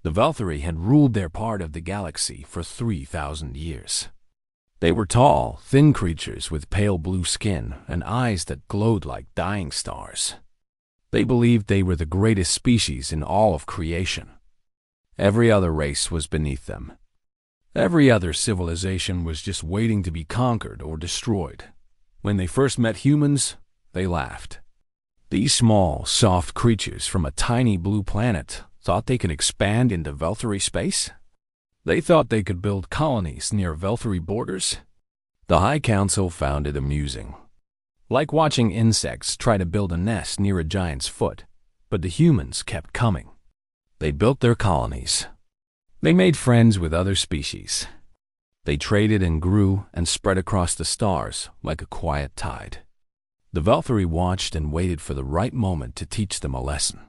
The Valkyrie had ruled their part of the galaxy for 3,000 years. They were tall, thin creatures with pale blue skin and eyes that glowed like dying stars. They believed they were the greatest species in all of creation. Every other race was beneath them. Every other civilization was just waiting to be conquered or destroyed. When they first met humans, they laughed. These small, soft creatures from a tiny blue planet thought they could expand into Valkyrie space? They thought they could build colonies near Valkyrie borders? The High Council found it amusing. Like watching insects try to build a nest near a giant's foot, but the humans kept coming. They built their colonies. They made friends with other species. They traded and grew and spread across the stars like a quiet tide. The Valkyrie watched and waited for the right moment to teach them a lesson.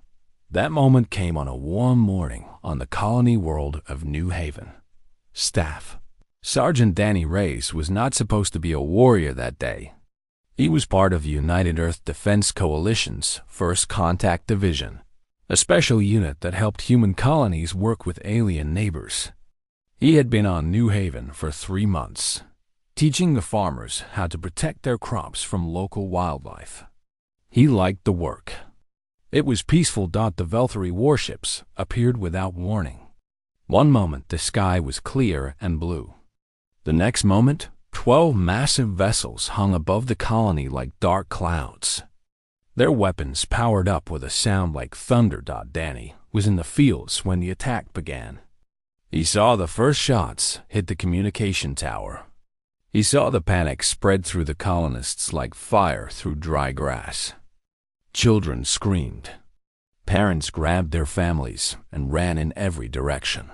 That moment came on a warm morning on the colony world of New Haven. Staff. Sergeant Danny Reyes was not supposed to be a warrior that day. He was part of United Earth Defense Coalition's First Contact Division, a special unit that helped human colonies work with alien neighbors. He had been on New Haven for 3 months, teaching the farmers how to protect their crops from local wildlife. He liked the work. It was peaceful. The Valkyrie warships appeared without warning. One moment the sky was clear and blue. The next moment, 12 massive vessels hung above the colony like dark clouds. Their weapons powered up with a sound like thunder. Danny was in the fields when the attack began. He saw the first shots hit the communication tower. He saw the panic spread through the colonists like fire through dry grass. Children screamed. Parents grabbed their families and ran in every direction.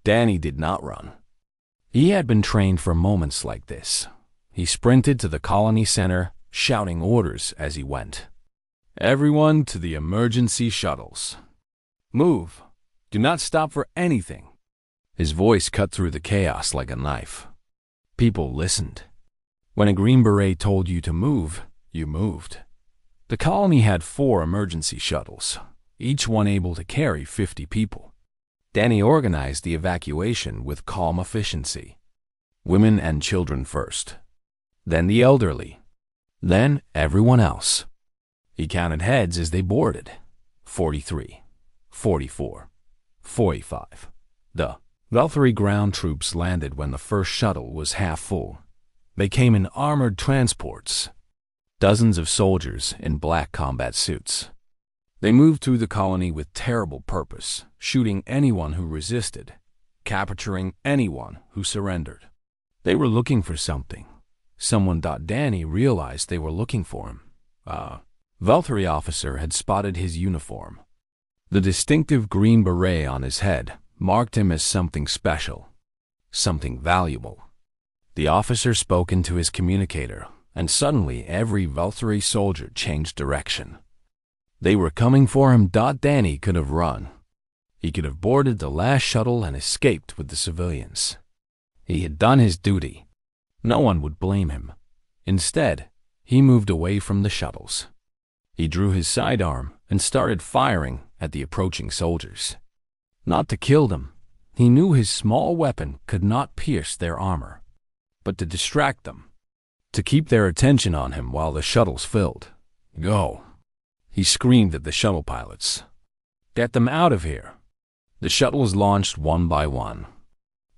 Danny did not run. He had been trained for moments like this. He sprinted to the colony center, shouting orders as he went. Everyone to the emergency shuttles. Move. Do not stop for anything. His voice cut through the chaos like a knife. People listened. When a Green Beret told you to move, you moved. The colony had 4 emergency shuttles, each one able to carry 50 people. Danny organized the evacuation with calm efficiency. Women and children first, then the elderly, then everyone else. He counted heads as they boarded. 43, 44, 45. The Valkyrie ground troops landed when the first shuttle was half full. They came in armored transports. Dozens of soldiers in black combat suits. They moved through the colony with terrible purpose, shooting anyone who resisted, capturing anyone who surrendered. They were looking for something. Someone. Danny realized they were looking for him. A Valkyrie officer had spotted his uniform. The distinctive green beret on his head marked him as something special, something valuable. The officer spoke into his communicator, and suddenly every Valkyrie soldier changed direction. They were coming for him. Danny could have run. He could have boarded the last shuttle and escaped with the civilians. He had done his duty. No one would blame him. Instead, he moved away from the shuttles. He drew his sidearm and started firing at the approaching soldiers. Not to kill them. He knew his small weapon could not pierce their armor, but to distract them. To keep their attention on him while the shuttles filled. Go. He screamed at the shuttle pilots. Get them out of here. The shuttles launched one by one.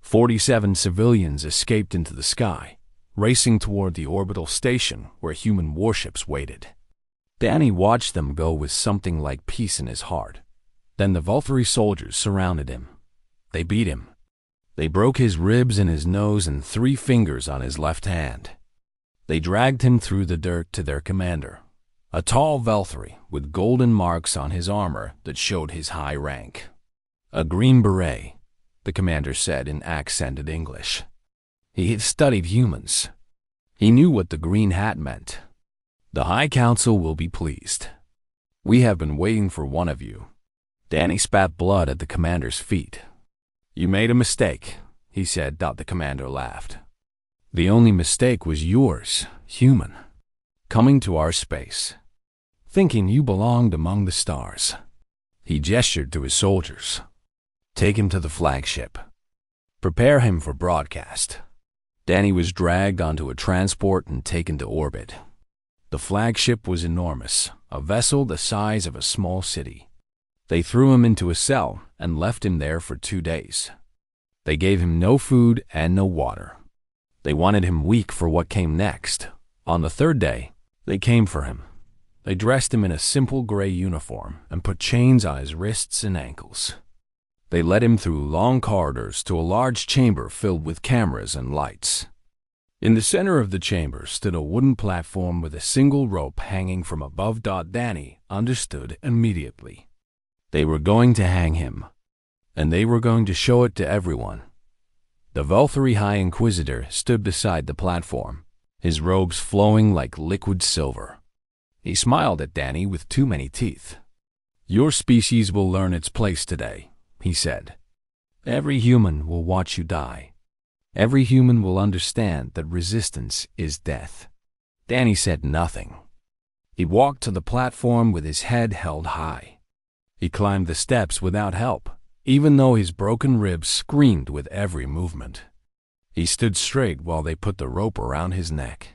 47 civilians escaped into the sky, racing toward the orbital station where human warships waited. Danny watched them go with something like peace in his heart. Then the Valkyrie soldiers surrounded him. They beat him. They broke his ribs and his nose and 3 fingers on his left hand. They dragged him through the dirt to their commander, a tall Valkyrie with golden marks on his armor that showed his high rank. A Green Beret, the commander said in accented English. He had studied humans. He knew what the green hat meant. The High Council will be pleased. We have been waiting for one of you. Danny spat blood at the commander's feet. You made a mistake, he said. The commander laughed. The only mistake was yours, human. Coming to our space. Thinking you belonged among the stars. He gestured to his soldiers. Take him to the flagship. Prepare him for broadcast. Danny was dragged onto a transport and taken to orbit. The flagship was enormous, a vessel the size of a small city. They threw him into a cell and left him there for 2 days. They gave him no food and no water. They wanted him weak for what came next. On the 3rd day, they came for him. They dressed him in a simple gray uniform and put chains on his wrists and ankles. They led him through long corridors to a large chamber filled with cameras and lights. In the center of the chamber stood a wooden platform with a single rope hanging from above. Danny understood immediately. They were going to hang him, and they were going to show it to everyone. The Velthari High Inquisitor stood beside the platform, his robes flowing like liquid silver. He smiled at Danny with too many teeth. "Your species will learn its place today," he said. "Every human will watch you die. Every human will understand that resistance is death." Danny said nothing. He walked to the platform with his head held high. He climbed the steps without help, even though his broken ribs screamed with every movement. He stood straight while they put the rope around his neck.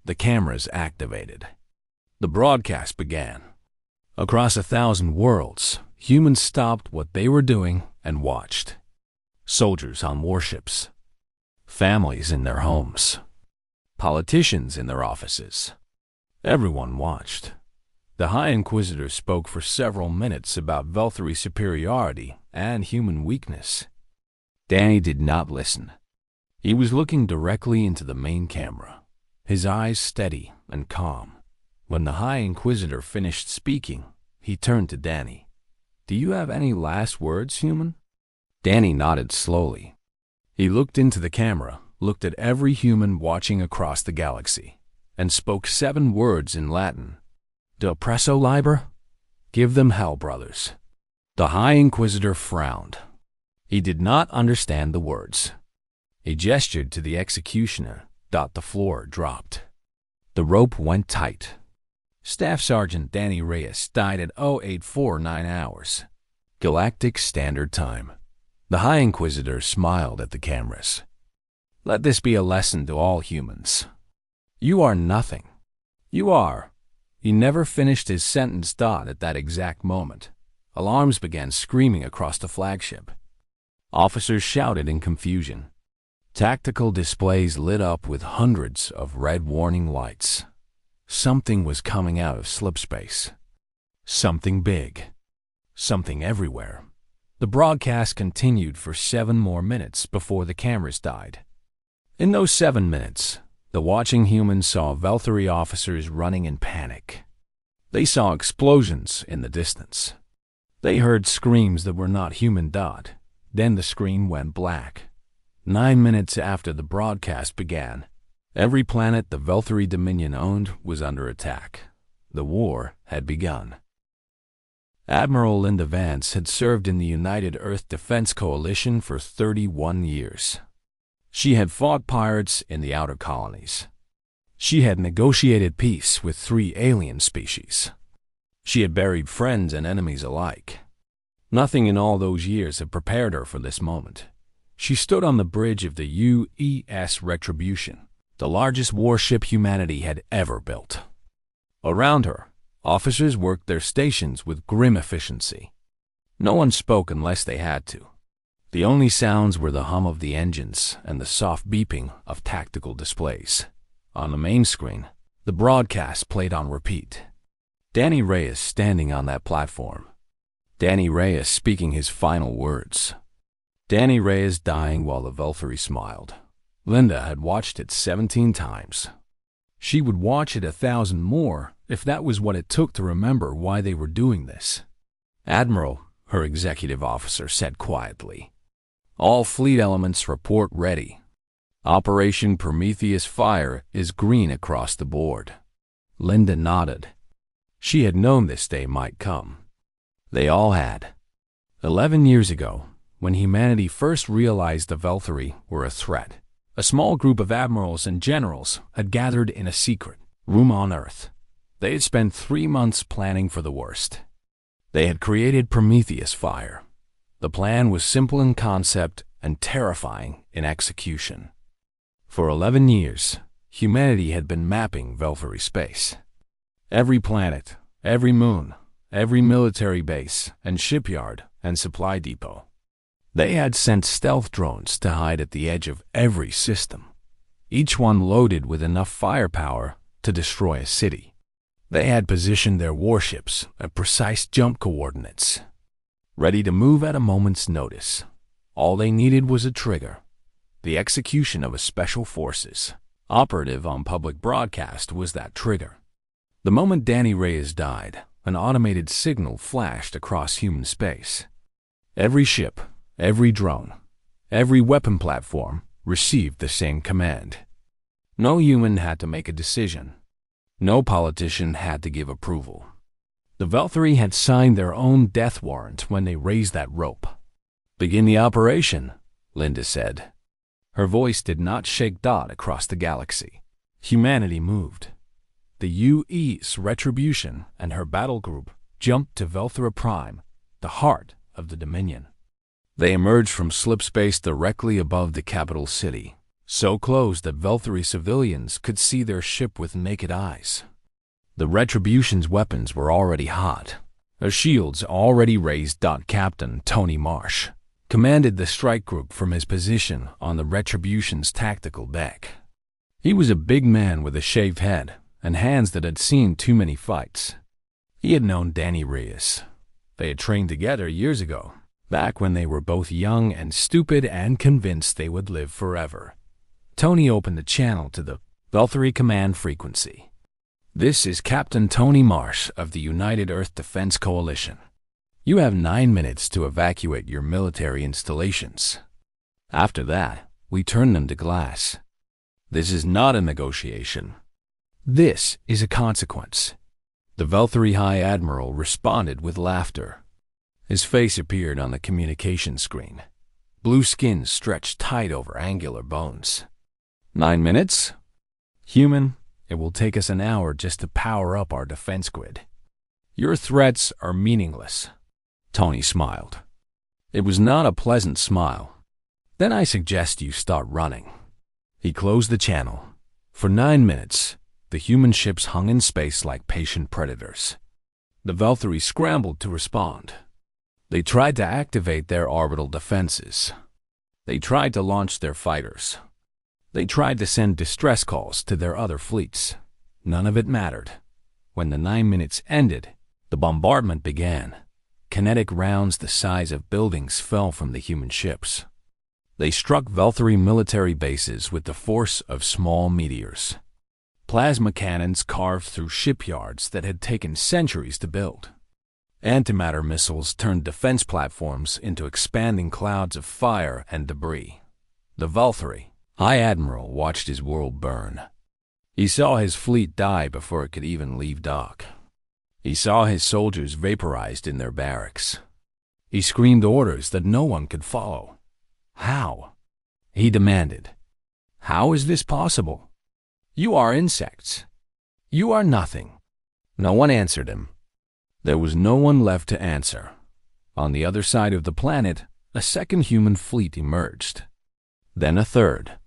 The cameras activated. The broadcast began. Across 1,000 worlds, humans stopped what they were doing and watched. Soldiers on warships, families in their homes, politicians in their offices. Everyone watched. The High Inquisitor spoke for several minutes about Velthari superiority and human weakness. Danny did not listen. He was looking directly into the main camera, his eyes steady and calm. When the High Inquisitor finished speaking, he turned to Danny. "Do you have any last words, human?" Danny nodded slowly. He looked into the camera, looked at every human watching across the galaxy, and spoke 7 words in Latin. "De presso liber? Give them hell, brothers." The High Inquisitor frowned. He did not understand the words. He gestured to the executioner. The floor dropped. The rope went tight. Staff Sergeant Danny Reyes died at 0849 hours, Galactic Standard Time. The High Inquisitor smiled at the cameras. "Let this be a lesson to all humans. You are nothing. You are." He never finished his sentence. At that exact moment, alarms began screaming across the flagship. Officers shouted in confusion. Tactical displays lit up with hundreds of red warning lights. Something was coming out of slipspace. Something big. Something everywhere. The broadcast continued for 7 more minutes before the cameras died. In those 7 minutes, the watching humans saw Velthari officers running in panic. They saw explosions in the distance. They heard screams that were not human. Then the screen went black. 9 minutes after the broadcast began, every planet the Velthari Dominion owned was under attack. The war had begun. Admiral Linda Vance had served in the United Earth Defense Coalition for 31 years. She had fought pirates in the outer colonies. She had negotiated peace with 3 alien species. She had buried friends and enemies alike. Nothing in all those years had prepared her for this moment. She stood on the bridge of the UES Retribution, the largest warship humanity had ever built. Around her, officers worked their stations with grim efficiency. No one spoke unless they had to. The only sounds were the hum of the engines and the soft beeping of tactical displays. On the main screen, the broadcast played on repeat. Danny Reyes standing on that platform. Danny Reyes speaking his final words. Danny Reyes dying while the Velthari smiled. Linda had watched it 17 times. She would watch it 1,000 more if that was what it took to remember why they were doing this. "Admiral," her executive officer said quietly, "all fleet elements report ready. Operation Prometheus Fire is green across the board." Linda nodded. She had known this day might come. They all had. 11 years ago, when humanity first realized the Velthari were a threat, a small group of admirals and generals had gathered in a secret room on Earth. They had spent 3 months planning for the worst. They had created Prometheus Fire. The plan was simple in concept and terrifying in execution. For 11 years, humanity had been mapping Velthory space. Every planet, every moon, every military base and shipyard and supply depot. They had sent stealth drones to hide at the edge of every system, each one loaded with enough firepower to destroy a city. They had positioned their warships at precise jump coordinates, ready to move at a moment's notice. All they needed was a trigger. The execution of a special forces operative on public broadcast was that trigger. The moment Danny Reyes died, an automated signal flashed across human space. Every ship, every drone, every weapon platform received the same command. No human had to make a decision. No politician had to give approval. The Velthory had signed their own death warrant when they raised that rope. "Begin the operation," Linda said. Her voice did not shake Dot across the galaxy. Humanity moved. The UE's Retribution and her battle group jumped to Velthora Prime, the heart of the Dominion. They emerged from slipspace directly above the capital city, so close that Velthory civilians could see their ship with naked eyes. The Retribution's weapons were already hot. Their shields already raised. Captain Tony Marsh commanded the strike group from his position on the Retribution's tactical deck. He was a big man with a shaved head and hands that had seen too many fights. He had known Danny Reyes. They had trained together years ago, back when they were both young and stupid and convinced they would live forever. Tony opened the channel to the Velthory command frequency. "This is Captain Tony Marsh of the United Earth Defense Coalition. You have 9 minutes to evacuate your military installations. After that, we turn them to glass. This is not a negotiation. This is a consequence." The Velthory High Admiral responded with laughter. His face appeared on the communication screen. Blue skin stretched tight over angular bones. 9 minutes? Human, it will take us an hour just to power up our defense grid. Your threats are meaningless. Tony smiled. It was not a pleasant smile. Then I suggest you start running. He closed the channel. For 9 minutes, the human ships hung in space like patient predators. The Velthory scrambled to respond. They tried to activate their orbital defenses. They tried to launch their fighters. They tried to send distress calls to their other fleets. None of it mattered. When the 9 minutes ended, the bombardment began. Kinetic rounds the size of buildings fell from the human ships. They struck Velthory military bases with the force of small meteors. Plasma cannons carved through shipyards that had taken centuries to build. Antimatter missiles turned defense platforms into expanding clouds of fire and debris. The Velthory High Admiral watched his world burn. He saw his fleet die before it could even leave dock. He saw his soldiers vaporized in their barracks. He screamed orders that no one could follow. How? He demanded. How is this possible? You are insects. You are nothing. No one answered him. There was no one left to answer. On the other side of the planet, a second human fleet emerged. Then a third.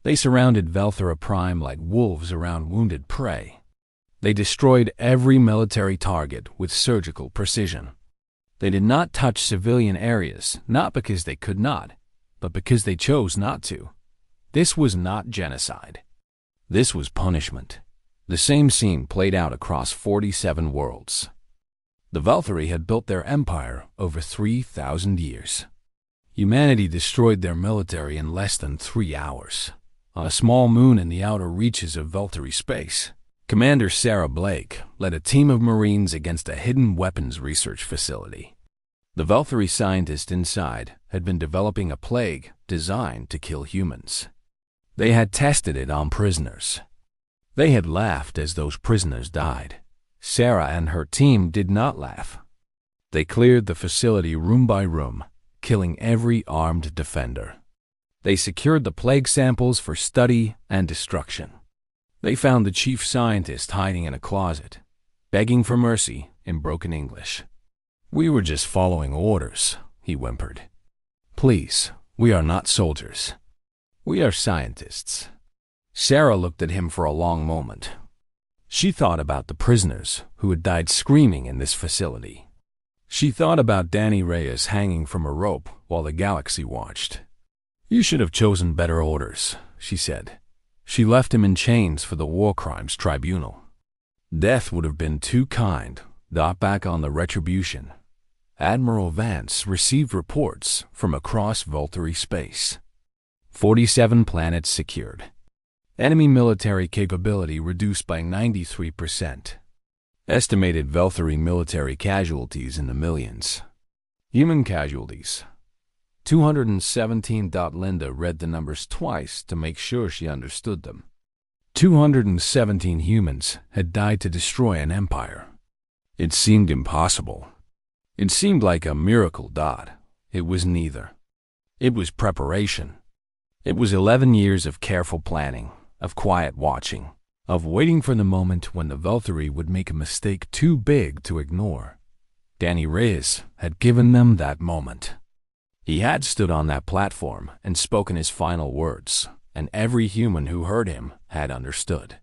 They surrounded Velthora Prime like wolves around wounded prey. They destroyed every military target with surgical precision. They did not touch civilian areas, not because they could not, but because they chose not to. This was not genocide. This was punishment. The same scene played out across 47 worlds. The Velthory had built their empire over 3,000 years. Humanity destroyed their military in less than 3 hours. On a small moon in the outer reaches of Velthory space, Commander Sarah Blake led a team of Marines against a hidden weapons research facility. The Velthory scientists inside had been developing a plague designed to kill humans. They had tested it on prisoners. They had laughed as those prisoners died. Sarah and her team did not laugh. They cleared the facility room by room, killing every armed defender. They secured the plague samples for study and destruction. They found the chief scientist hiding in a closet, begging for mercy in broken English. We were just following orders, he whimpered. "Please, we are not soldiers. We are scientists." Sarah looked at him for a long moment. She thought about the prisoners who had died screaming in this facility. She thought about Danny Reyes hanging from a rope while the galaxy watched. "You should have chosen better orders," she said. She left him in chains for the War Crimes Tribunal. Death would have been too kind. Back on the Retribution, Admiral Vance received reports from across Volturi space. 47 planets secured. Enemy military capability reduced by 93%. Estimated Volturi military casualties in the millions. Human casualties. 217. Linda read the numbers twice to make sure she understood them. 217 humans had died to destroy an empire. It seemed impossible. It seemed like a miracle. It was neither. It was preparation. It was 11 years of careful planning, of quiet watching, of waiting for the moment when the Volturi would make a mistake too big to ignore. Danny Reyes had given them that moment. He had stood on that platform and spoken his final words, and every human who heard him had understood.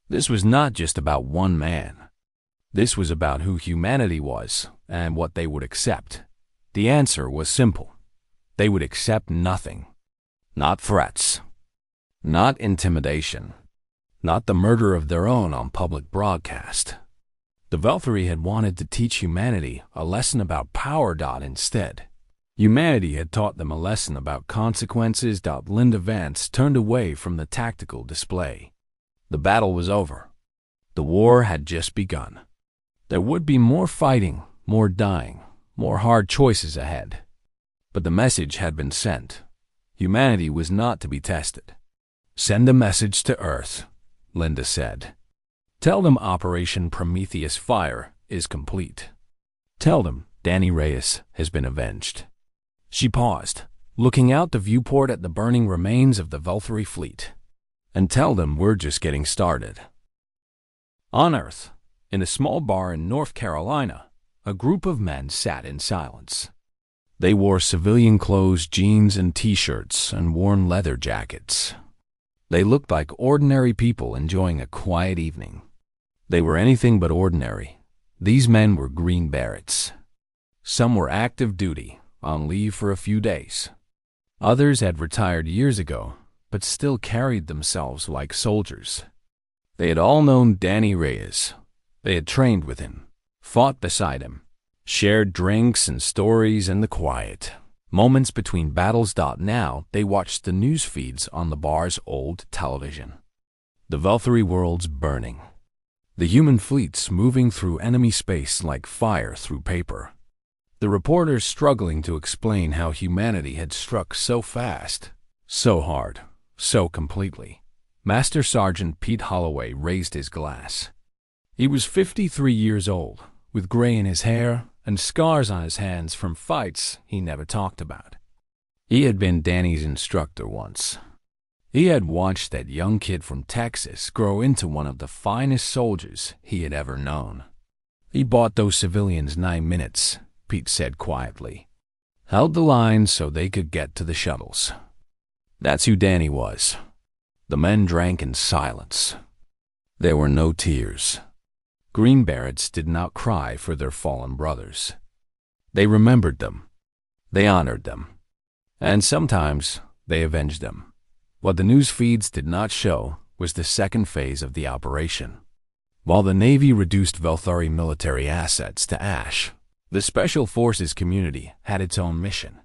This was not just about one man. This was about who humanity was and what they would accept. The answer was simple. They would accept nothing. Not threats. Not intimidation. Not the murder of their own on public broadcast. The Volturi had wanted to teach humanity a lesson about power. Instead, humanity had taught them a lesson about consequences. Linda Vance turned away from the tactical display. The battle was over. The war had just begun. There would be more fighting, more dying, more hard choices ahead. But the message had been sent. Humanity was not to be tested. "Send a message to Earth," Linda said. "Tell them Operation Prometheus Fire is complete. Tell them Danny Reyes has been avenged." She paused, looking out the viewport at the burning remains of the Volturi fleet. "And tell them we're just getting started." On Earth, in a small bar in North Carolina, a group of men sat in silence. They wore civilian clothes, jeans and t-shirts, and worn leather jackets. They looked like ordinary people enjoying a quiet evening. They were anything but ordinary. These men were Green Berets. Some were active duty, on leave for a few days. Others had retired years ago, but still carried themselves like soldiers. They had all known Danny Reyes. They had trained with him, fought beside him, shared drinks and stories in the quiet moments between battles. Now they watched the news feeds on the bar's old television. The Volturi worlds burning. The human fleets moving through enemy space like fire through paper. The reporters struggling to explain how humanity had struck so fast, so hard, so completely. Master Sergeant Pete Holloway raised his glass. He was 53 years old, with gray in his hair and scars on his hands from fights he never talked about. He had been Danny's instructor once. He had watched that young kid from Texas grow into one of the finest soldiers he had ever known. He bought those civilians 9 minutes, Pete said quietly. Held the line so they could get to the shuttles. That's who Danny was. The men drank in silence. There were no tears. Green Berets did not cry for their fallen brothers. They remembered them. They honored them. And sometimes they avenged them. What the news feeds did not show was the second phase of the operation. While the Navy reduced Volturi military assets to ash, the Special Forces community had its own mission.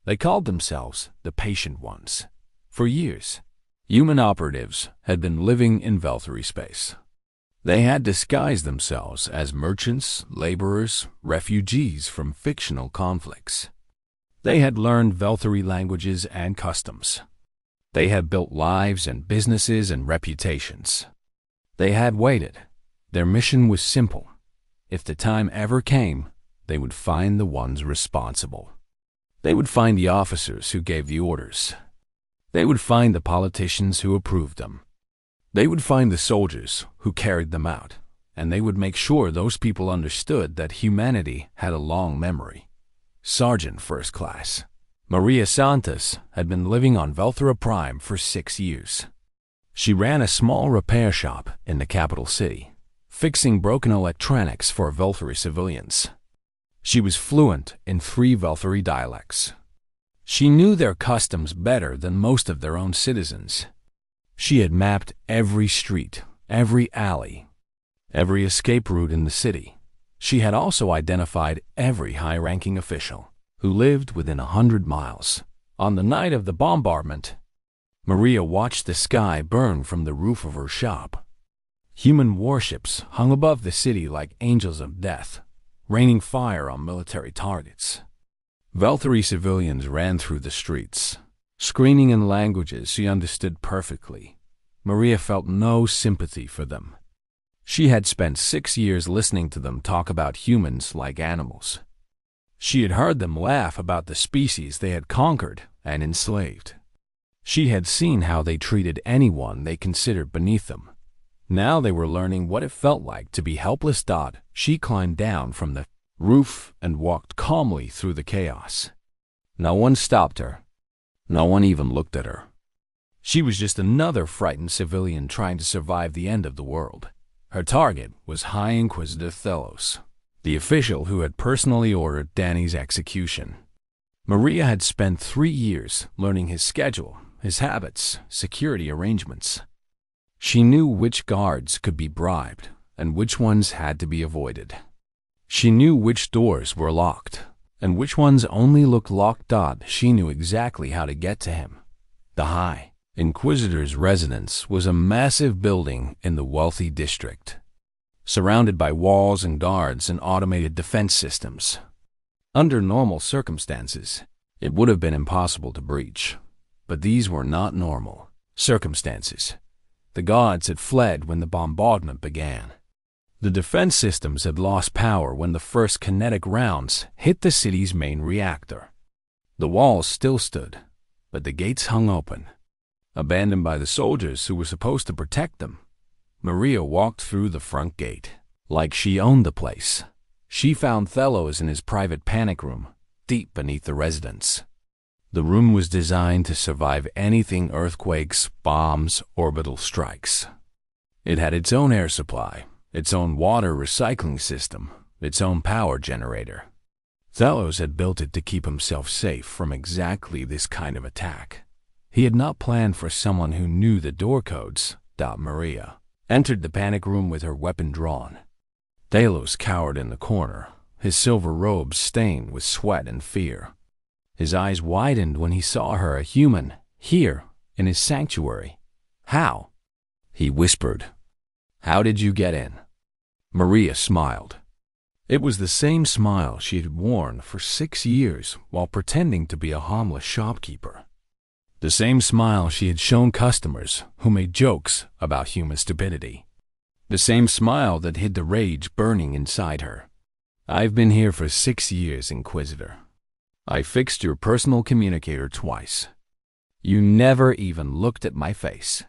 They called themselves the Patient Ones. For years, human operatives had been living in Volturi space. They had disguised themselves as merchants, laborers, refugees from fictional conflicts. They had learned Volturi languages and customs. They had built lives and businesses and reputations. They had waited. Their mission was simple. If the time ever came, they would find the ones responsible. They would find the officers who gave the orders. They would find the politicians who approved them. They would find the soldiers who carried them out, and they would make sure those people understood that humanity had a long memory. Sergeant First Class. Maria Santos had been living on Velthera Prime for 6 years. She ran a small repair shop in the capital city, fixing broken electronics for Veltheri civilians. She was fluent in 3 Veltheri dialects. She knew their customs better than most of their own citizens. She had mapped every street, every alley, every escape route in the city. She had also identified every high-ranking official who lived within 100 miles. On the night of the bombardment, Maria watched the sky burn from the roof of her shop. Human warships hung above the city like angels of death, raining fire on military targets. Veltheri civilians ran through the streets, screaming in languages she understood perfectly. Maria felt no sympathy for them. She had spent 6 years listening to them talk about humans like animals. She had heard them laugh about the species they had conquered and enslaved. She had seen how they treated anyone they considered beneath them. Now they were learning what it felt like to be helpless. She climbed down from the roof and walked calmly through the chaos. No one stopped her. No one even looked at her. She was just another frightened civilian trying to survive the end of the world. Her target was High Inquisitor Thelos, the official who had personally ordered Danny's execution. Maria had spent 3 years learning his schedule, his habits, security arrangements. She knew which guards could be bribed and which ones had to be avoided. She knew which doors were locked and which ones only looked locked. She knew exactly how to get to him. The High Inquisitor's residence was a massive building in the wealthy district, surrounded by walls and guards and automated defense systems. Under normal circumstances, it would have been impossible to breach, but these were not normal circumstances. The guards had fled when the bombardment began. The defense systems had lost power when the first kinetic rounds hit the city's main reactor. The walls still stood, but the gates hung open, abandoned by the soldiers who were supposed to protect them. Maria walked through the front gate like she owned the place. She found Thelos in his private panic room, deep beneath the residence. The room was designed to survive anything: earthquakes, bombs, orbital strikes. It had its own air supply, its own water recycling system, its own power generator. Thelos had built it to keep himself safe from exactly this kind of attack. He had not planned for someone who knew the door codes. Maria entered the panic room with her weapon drawn. Thelos cowered in the corner, his silver robes stained with sweat and fear. His eyes widened when he saw her, a human, here, in his sanctuary. "How?" he whispered. "How did you get in?" Maria smiled. It was the same smile she had worn for 6 years while pretending to be a harmless shopkeeper. The same smile she had shown customers who made jokes about human stupidity. The same smile that hid the rage burning inside her. "I've been here for 6 years, Inquisitor. I fixed your personal communicator twice. You never even looked at my face."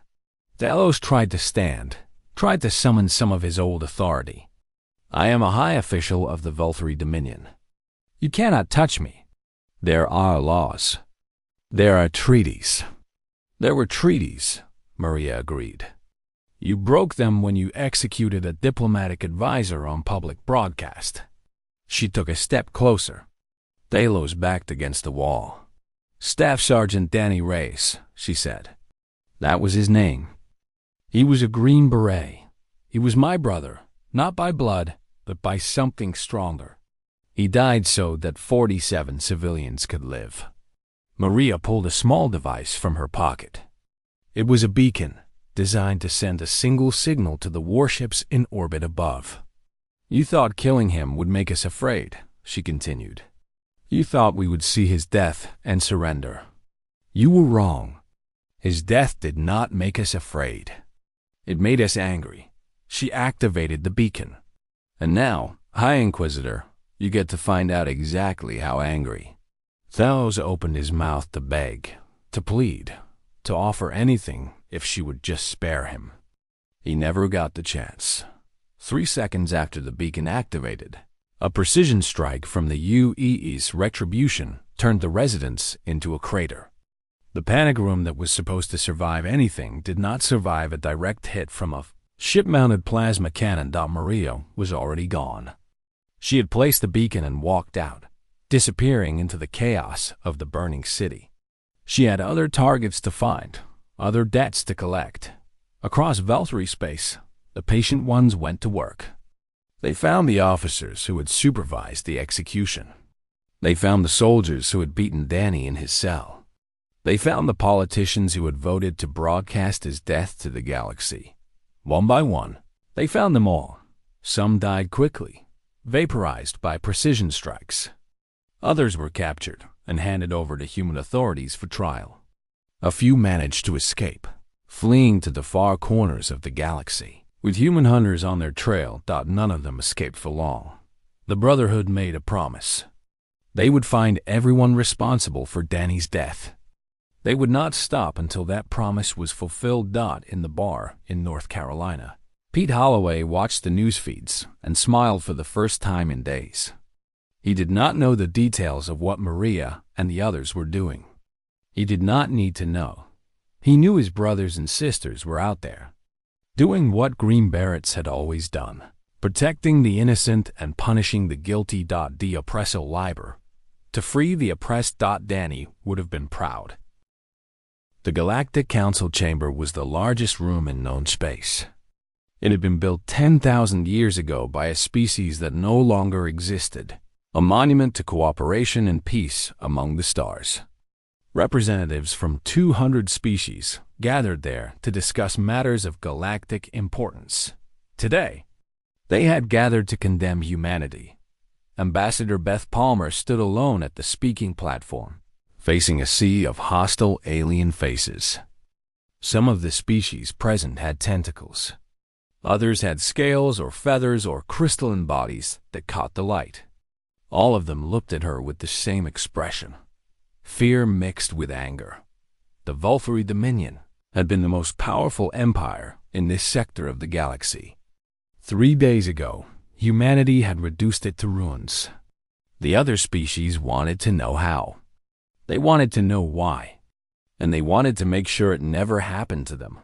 Thelos tried to stand, tried to summon some of his old authority. "I am a high official of the Veltheri Dominion. You cannot touch me. There are laws. There are treaties." "There were treaties," Maria agreed. "You broke them when you executed a diplomatic advisor on public broadcast." She took a step closer. Thelos backed against the wall. "Staff Sergeant Danny Reyes," she said. That was his name. He was a Green Beret. He was my brother, not by blood, but by something stronger. He died so that 47 civilians could live. Maria pulled a small device from her pocket. It was a beacon, designed to send a single signal to the warships in orbit above. "You thought killing him would make us afraid," she continued. "You thought we would see his death and surrender. You were wrong. His death did not make us afraid. It made us angry." She activated the beacon. "And now, High Inquisitor, you get to find out exactly how angry." Thelos opened his mouth to beg, to plead, to offer anything if she would just spare him. He never got the chance. 3 seconds after the beacon activated, A precision strike from the UEE's retribution turned the residents into a crater. The panic room that was supposed to survive anything did not survive a direct hit from a ship-mounted plasma cannon. Maria was already gone. She had placed the beacon and walked out, disappearing into the chaos of the burning city. She had other targets to find, other debts to collect. Across Valkyrie space, the patient ones went to work. They found the officers who had supervised the execution. They found the soldiers who had beaten Danny in his cell. They found the politicians who had voted to broadcast his death to the galaxy. One by one, they found them all. Some died quickly, vaporized by precision strikes. Others were captured and handed over to human authorities for trial. A few managed to escape, fleeing to the far corners of the galaxy. With human hunters on their trail, none of them escaped for long. The Brotherhood made a promise. They would find everyone responsible for Danny's death. They would not stop until that promise was fulfilled. In the bar in North Carolina, Pete Holloway watched the news feeds and smiled for the first time in days. He did not know the details of what Maria and the others were doing. He did not need to know. He knew his brothers and sisters were out there, doing what Green Berets had always done, protecting the innocent and punishing the guilty. The oppressor Liber. To free the oppressed. Danny would have been proud. The Galactic Council Chamber was the largest room in known space. It had been built 10,000 years ago by a species that no longer existed, a monument to cooperation and peace among the stars. Representatives from 200 species gathered there to discuss matters of galactic importance. Today, they had gathered to condemn humanity. Ambassador Beth Palmer stood alone at the speaking platform, facing a sea of hostile alien faces. Some of the species present had tentacles. Others had scales or feathers or crystalline bodies that caught the light. All of them looked at her with the same expression, fear mixed with anger. The Valkyrie Dominion had been the most powerful empire in this sector of the galaxy. 3 days ago, humanity had reduced it to ruins. The other species wanted to know how. They wanted to know why. And they wanted to make sure it never happened to them.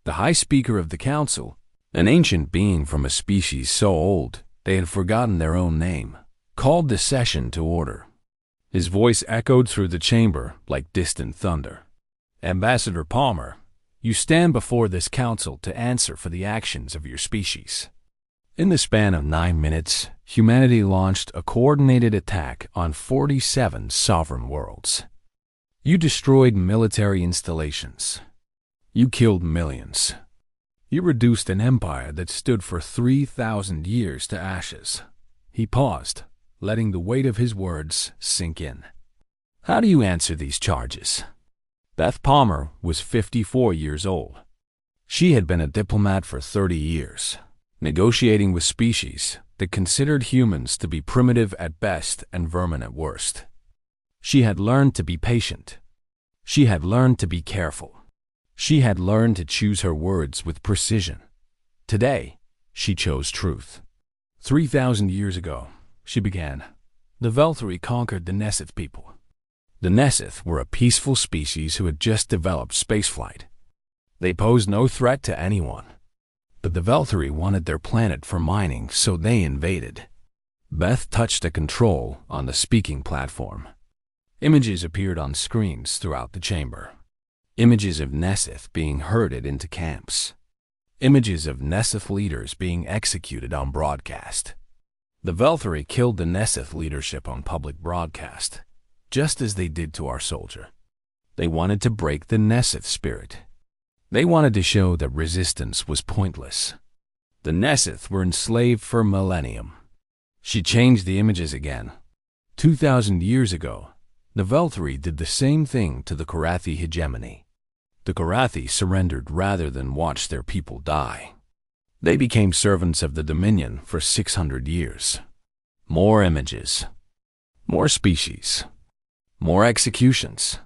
The High Speaker of the Council, an ancient being from a species so old they had forgotten their own name, called the session to order. His voice echoed through the chamber like distant thunder. Ambassador Palmer, you stand before this council to answer for the actions of your species. In the span of 9 minutes, humanity launched a coordinated attack on 47 sovereign worlds. You destroyed military installations. You killed millions. You reduced an empire that stood for 3,000 years to ashes. He paused, letting the weight of his words sink in. How do you answer these charges? Beth Palmer was 54 years old. She had been a diplomat for 30 years, negotiating with species that considered humans to be primitive at best and vermin at worst. She had learned to be patient. She had learned to be careful. She had learned to choose her words with precision. Today, she chose truth. 3,000 years ago, she began, the Valkyrie conquered the Nessith people. The Nessith were a peaceful species who had just developed spaceflight. They posed no threat to anyone. But the Valkyrie wanted their planet for mining, so they invaded. Beth touched a control on the speaking platform. Images appeared on screens throughout the chamber. Images of Nessith being herded into camps. Images of Nessith leaders being executed on broadcast. The Valkyrie killed the Nessith leadership on public broadcast, just as they did to our soldier. They wanted to break the Nessith spirit. They wanted to show that resistance was pointless. The Nessith were enslaved for a millennium. She changed the images again. 2,000 years ago, the Valkyrie did the same thing to the Korathi hegemony. The Korathi surrendered rather than watch their people die. They became servants of the Dominion for 600 years. More images. More species. More executions.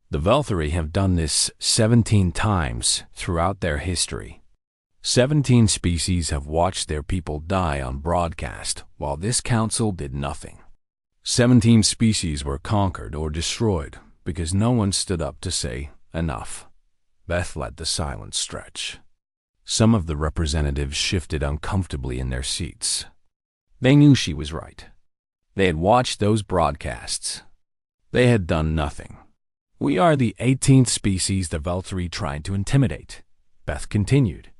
The Valkyrie have done this 17 times throughout their history. 17 species have watched their people die on broadcast, while this council did nothing. 17 species were conquered or destroyed because no one stood up to say, enough. Beth led the silent stretch. Some of the representatives shifted uncomfortably in their seats. They knew she was right. They had watched those broadcasts. They had done nothing. We are the 18th species the Veltri tried to intimidate, Beth continued.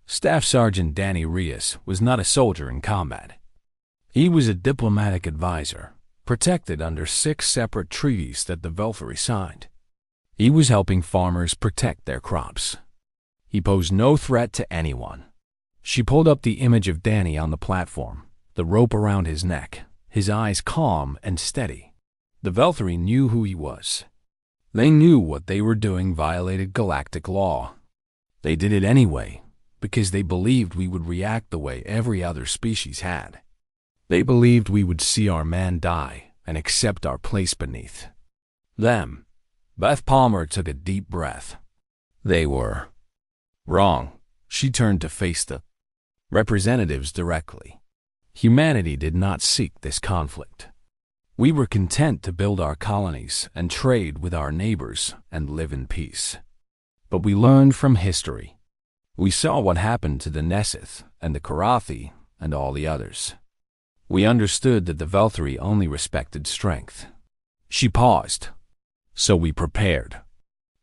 Staff Sergeant Danny Rios was not a soldier in combat. He was a diplomatic advisor, protected under 6 separate treaties that the Veltri signed. He was helping farmers protect their crops. He posed no threat to anyone. She pulled up the image of Danny on the platform, the rope around his neck, his eyes calm and steady. The Veltri knew who he was. They knew what they were doing violated galactic law. They did it anyway, because they believed we would react the way every other species had. They believed we would see our man die and accept our place beneath them. Beth Palmer took a deep breath. They were wrong. She turned to face the representatives directly. Humanity did not seek this conflict. We were content to build our colonies and trade with our neighbors and live in peace. But we learned from history. We saw what happened to the Neseth and the Karathi and all the others. We understood that the Veltri only respected strength. She paused. So we prepared.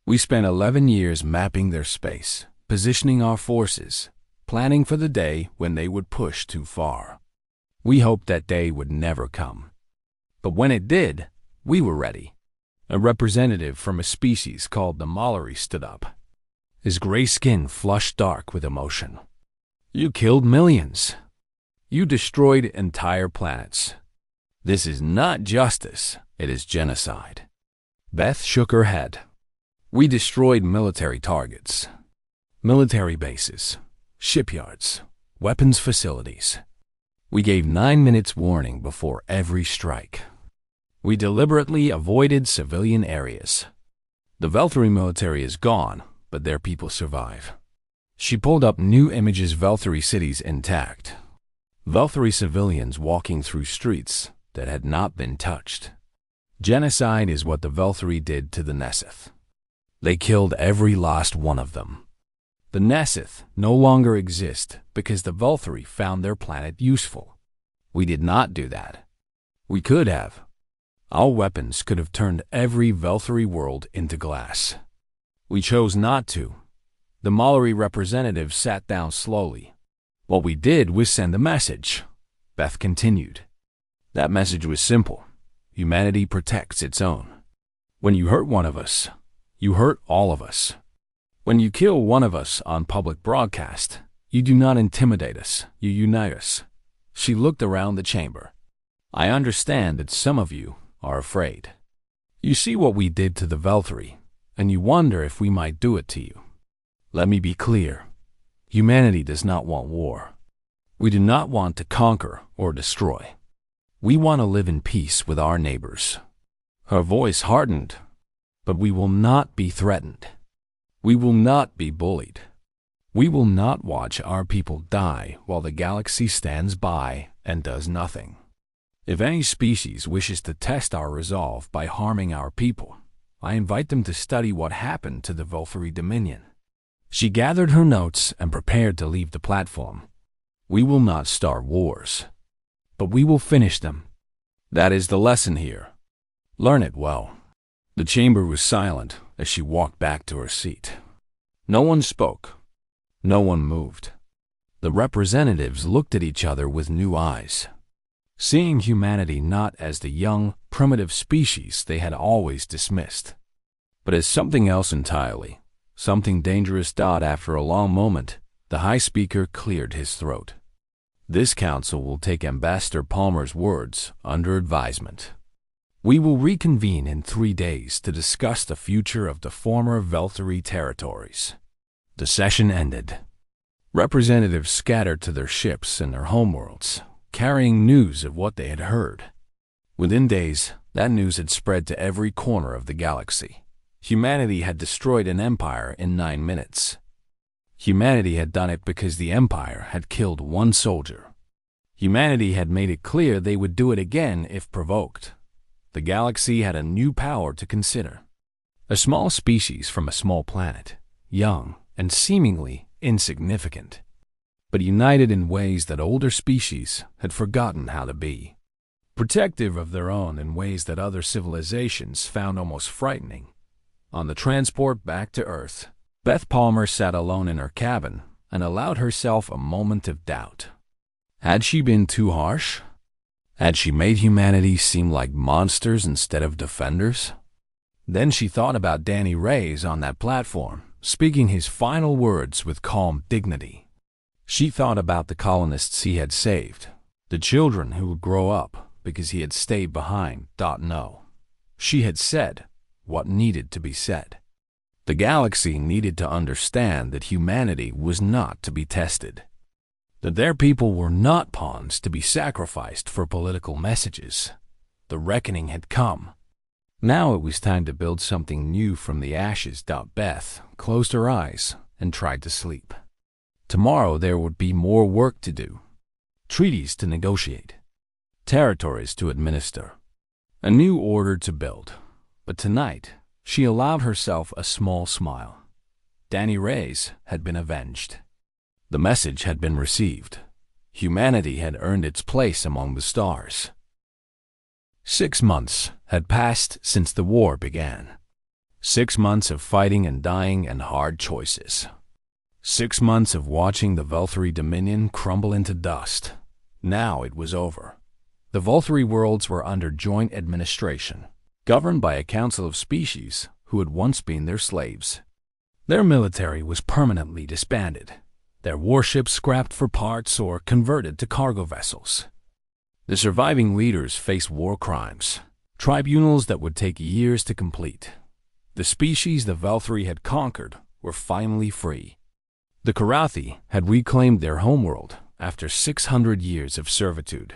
We spent 11 years mapping their space, positioning our forces, planning for the day when they would push too far. We hoped that day would never come. But when it did, we were ready. A representative from a species called the Mallory stood up. His gray skin flushed dark with emotion. You killed millions. You destroyed entire planets. This is not justice, it is genocide. Beth shook her head. We destroyed military targets, military bases, shipyards, weapons facilities. We gave 9 minutes warning before every strike. We deliberately avoided civilian areas. The Veltri military is gone, but their people survive. She pulled up new images, Veltri cities intact. Veltri civilians walking through streets that had not been touched. Genocide is what the Veltri did to the Neseth. They killed every last one of them. The Neseth no longer exist because the Veltri found their planet useful. We did not do that. We could have. Our weapons could have turned every Veltri world into glass. We chose not to. The Mallory representative sat down slowly. What we did was send a message, Beth continued. That message was simple. Humanity protects its own. When you hurt one of us, you hurt all of us. When you kill one of us on public broadcast, you do not intimidate us, you unite us. She looked around the chamber. I understand that some of you are afraid. You see what we did to the Veltri, and you wonder if we might do it to you. Let me be clear. Humanity does not want war. We do not want to conquer or destroy. We want to live in peace with our neighbors. Her voice hardened, but we will not be threatened. We will not be bullied. We will not watch our people die while the galaxy stands by and does nothing. If any species wishes to test our resolve by harming our people, I invite them to study what happened to the Veltri Dominion. She gathered her notes and prepared to leave the platform. We will not start wars, but we will finish them. That is the lesson here. Learn it well. The chamber was silent as she walked back to her seat. No one spoke. No one moved. The representatives looked at each other with new eyes, seeing humanity not as the young, primitive species they had always dismissed, but as something else entirely, something dangerous. After a long moment, the High Speaker cleared his throat. This council will take Ambassador Palmer's words under advisement. We will reconvene in 3 days to discuss the future of the former Veltri territories. The session ended. Representatives scattered to their ships and their homeworlds, carrying news of what they had heard. Within days, that news had spread to every corner of the galaxy. Humanity had destroyed an empire in 9 minutes. Humanity had done it because the Empire had killed one soldier. Humanity had made it clear they would do it again if provoked. The galaxy had a new power to consider. A small species from a small planet, young and seemingly insignificant, but united in ways that older species had forgotten how to be. Protective of their own in ways that other civilizations found almost frightening. On the transport back to Earth, Beth Palmer sat alone in her cabin and allowed herself a moment of doubt. Had she been too harsh? Had she made humanity seem like monsters instead of defenders? Then she thought about Danny Reyes on that platform, speaking his final words with calm dignity. She thought about the colonists he had saved, the children who would grow up because he had stayed behind. No. She had said what needed to be said. The galaxy needed to understand that humanity was not to be tested, that their people were not pawns to be sacrificed for political messages. The reckoning had come. Now it was time to build something new from the ashes. Beth closed her eyes and tried to sleep. Tomorrow there would be more work to do, treaties to negotiate, territories to administer, a new order to build. But tonight, she allowed herself a small smile. Danny Reyes had been avenged. The message had been received. Humanity had earned its place among the stars. 6 months had passed since the war began. 6 months of fighting and dying and hard choices. 6 months of watching the Velthari Dominion crumble into dust. Now it was over. The Velthari worlds were under joint administration, governed by a council of species who had once been their slaves. Their military was permanently disbanded, their warships scrapped for parts or converted to cargo vessels. The surviving leaders faced war crimes, tribunals that would take years to complete. The species the Velthari had conquered were finally free. The Karathi had reclaimed their homeworld after 600 years of servitude.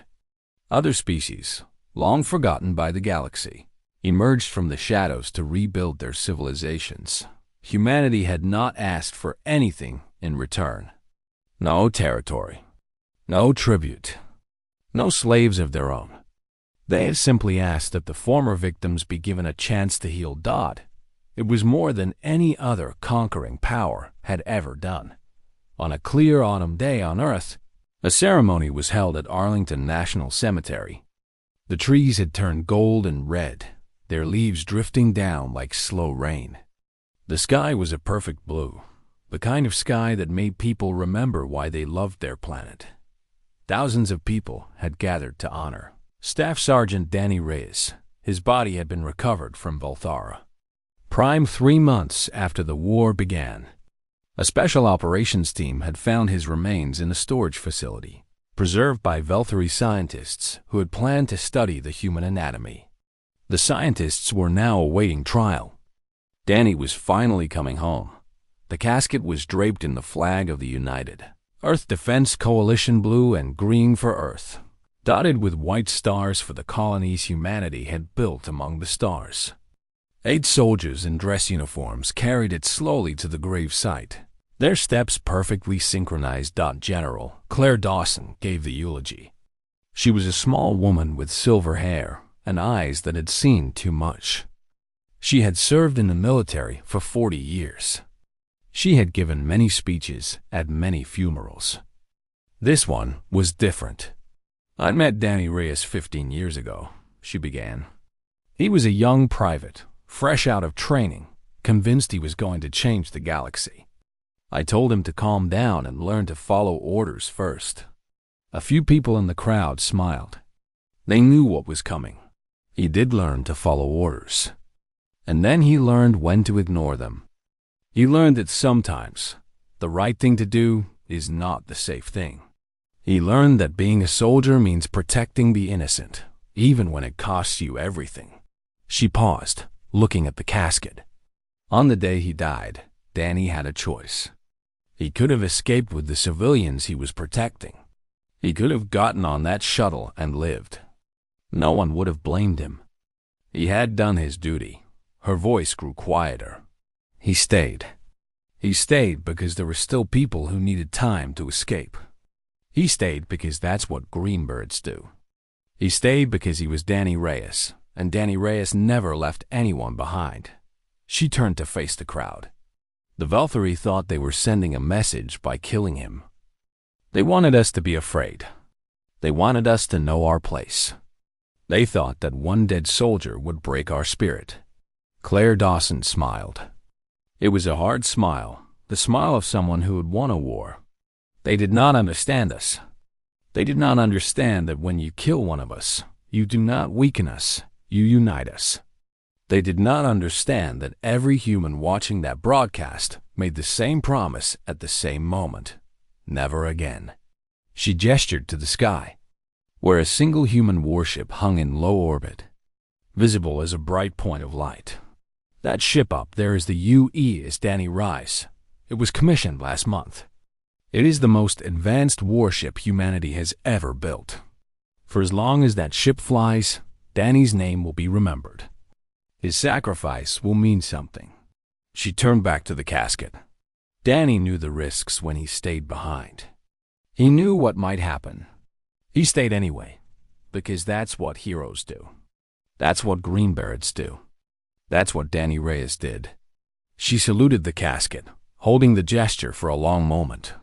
Other species, long forgotten by the galaxy, emerged from the shadows to rebuild their civilizations. Humanity had not asked for anything in return. No territory, no tribute, no slaves of their own. They had simply asked that the former victims be given a chance to heal. It was more than any other conquering power had ever done. On a clear autumn day on Earth, a ceremony was held at Arlington National Cemetery. The trees had turned gold and red, their leaves drifting down like slow rain. The sky was a perfect blue, the kind of sky that made people remember why they loved their planet. Thousands of people had gathered to honor Staff Sergeant Danny Reyes. His body had been recovered from Volthara. Prime 3 months after the war began. A special operations team had found his remains in a storage facility, preserved by Velthari scientists who had planned to study the human anatomy. The scientists were now awaiting trial. Danny was finally coming home. The casket was draped in the flag of the United Earth Defense Coalition, blue and green for Earth, dotted with white stars for the colonies humanity had built among the stars. 8 soldiers in dress uniforms carried it slowly to the grave site, their steps perfectly synchronized. General Claire Dawson gave the eulogy. She was a small woman with silver hair and eyes that had seen too much. She had served in the military for 40 years. She had given many speeches at many funerals. This one was different. "I'd met Danny Reyes 15 years ago," she began. "He was a young private, fresh out of training, convinced he was going to change the galaxy. I told him to calm down and learn to follow orders first." A few people in the crowd smiled. They knew what was coming. He did learn to follow orders. And then he learned when to ignore them. He learned that sometimes the right thing to do is not the safe thing. He learned that being a soldier means protecting the innocent, even when it costs you everything. She paused, looking at the casket. On the day he died, Danny had a choice. He could have escaped with the civilians he was protecting. He could have gotten on that shuttle and lived. No one would have blamed him. He had done his duty. Her voice grew quieter. He stayed. He stayed because there were still people who needed time to escape. He stayed because that's what greenbirds do. He stayed because he was Danny Reyes, and Danny Reyes never left anyone behind. She turned to face the crowd. The Velthari thought they were sending a message by killing him. They wanted us to be afraid. They wanted us to know our place. They thought that one dead soldier would break our spirit. Claire Dawson smiled. It was a hard smile, the smile of someone who had won a war. They did not understand us. They did not understand that when you kill one of us, you do not weaken us, you unite us. They did not understand that every human watching that broadcast made the same promise at the same moment. Never again. She gestured to the sky, where a single human warship hung in low orbit, visible as a bright point of light. That ship up there is the UES Danny Reyes. It was commissioned last month. It is the most advanced warship humanity has ever built. For as long as that ship flies, Danny's name will be remembered. His sacrifice will mean something. She turned back to the casket. Danny knew the risks when he stayed behind. He knew what might happen. He stayed anyway, because that's what heroes do. That's what greenbirds do. That's what Danny Reyes did. She saluted the casket, holding the gesture for a long moment.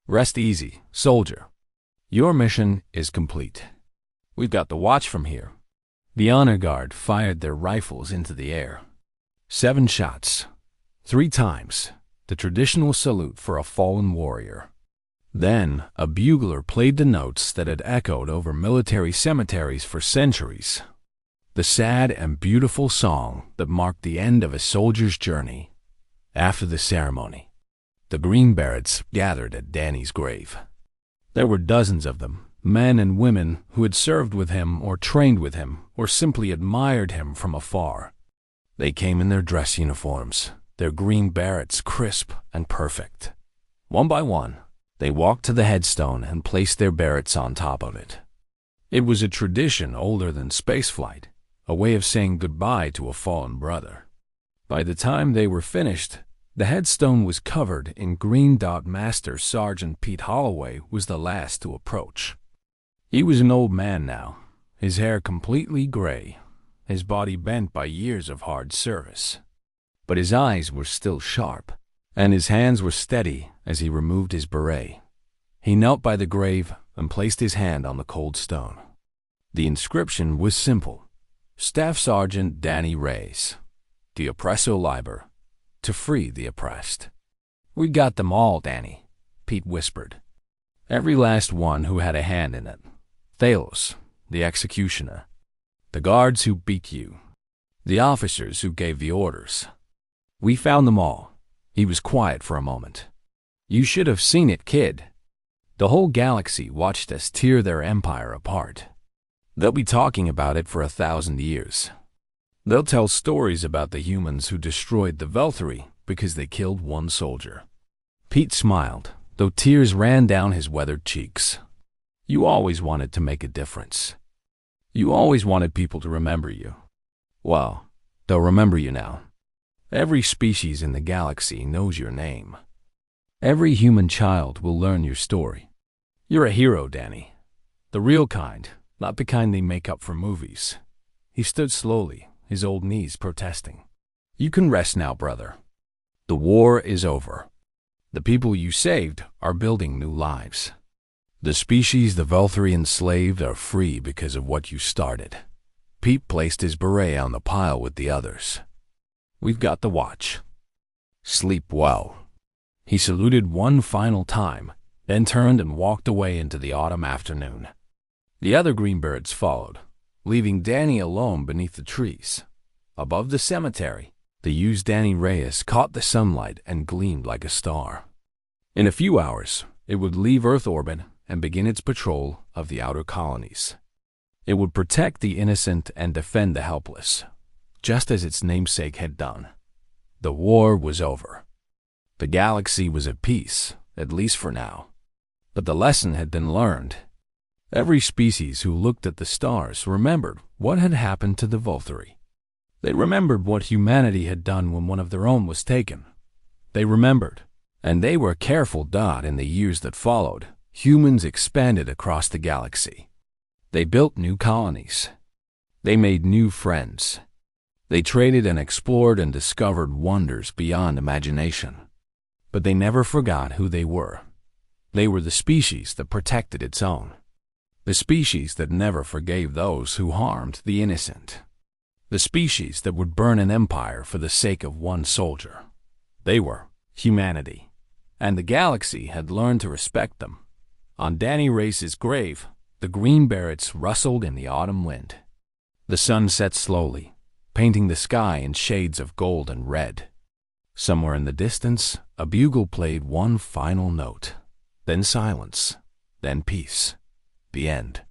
Rest easy, soldier. Your mission is complete. We've got the watch from here. The honor guard fired their rifles into the air. 7 shots. 3 times. The traditional salute for a fallen warrior. Then, a bugler played the notes that had echoed over military cemeteries for centuries. The sad and beautiful song that marked the end of a soldier's journey. After the ceremony, the Green Berets gathered at Danny's grave. There were dozens of them, men and women who had served with him or trained with him or simply admired him from afar. They came in their dress uniforms, their green berets crisp and perfect. One by one, they walked to the headstone and placed their berets on top of it. It was a tradition older than spaceflight, a way of saying goodbye to a fallen brother. By the time they were finished, the headstone was covered in green. Master Sergeant Pete Holloway was the last to approach. He was an old man now, his hair completely gray, his body bent by years of hard service. But his eyes were still sharp, and his hands were steady as he removed his beret. He knelt by the grave and placed his hand on the cold stone. The inscription was simple: Staff Sergeant Danny Reyes, the Oppresso Liber, to free the oppressed. We got them all, Danny, Pete whispered. Every last one who had a hand in it. Thalos, the executioner. The guards who beat you. The officers who gave the orders. We found them all. He was quiet for a moment. You should have seen it, kid. The whole galaxy watched us tear their empire apart. They'll be talking about it for 1,000 years. They'll tell stories about the humans who destroyed the Velthari because they killed one soldier. Pete smiled, though tears ran down his weathered cheeks. You always wanted to make a difference. You always wanted people to remember you. Well, they'll remember you now. Every species in the galaxy knows your name. Every human child will learn your story. You're a hero, Danny. The real kind, not the kind they make up for movies. He stood slowly, his old knees protesting. You can rest now, brother. The war is over. The people you saved are building new lives. The species the Velthari enslaved are free because of what you started. Pete placed his beret on the pile with the others. We've got the watch. Sleep well. He saluted one final time, then turned and walked away into the autumn afternoon. The other greenbirds followed, leaving Danny alone beneath the trees. Above the cemetery, the used Danny Reyes caught the sunlight and gleamed like a star. In a few hours, it would leave Earth orbit and begin its patrol of the outer colonies. It would protect the innocent and defend the helpless, just as its namesake had done. The war was over. The galaxy was at peace, at least for now. But the lesson had been learned. Every species who looked at the stars remembered what had happened to the Velthari. They remembered what humanity had done when one of their own was taken. They remembered, and they were careful. In the years that followed, humans expanded across the galaxy. They built new colonies. They made new friends. They traded and explored and discovered wonders beyond imagination. But they never forgot who they were. They were the species that protected its own. The species that never forgave those who harmed the innocent. The species that would burn an empire for the sake of one soldier. They were humanity, and the galaxy had learned to respect them. On Danny Race's grave, the green berets rustled in the autumn wind. The sun set slowly, painting the sky in shades of gold and red. Somewhere in the distance, a bugle played one final note. Then silence. Then peace. The end.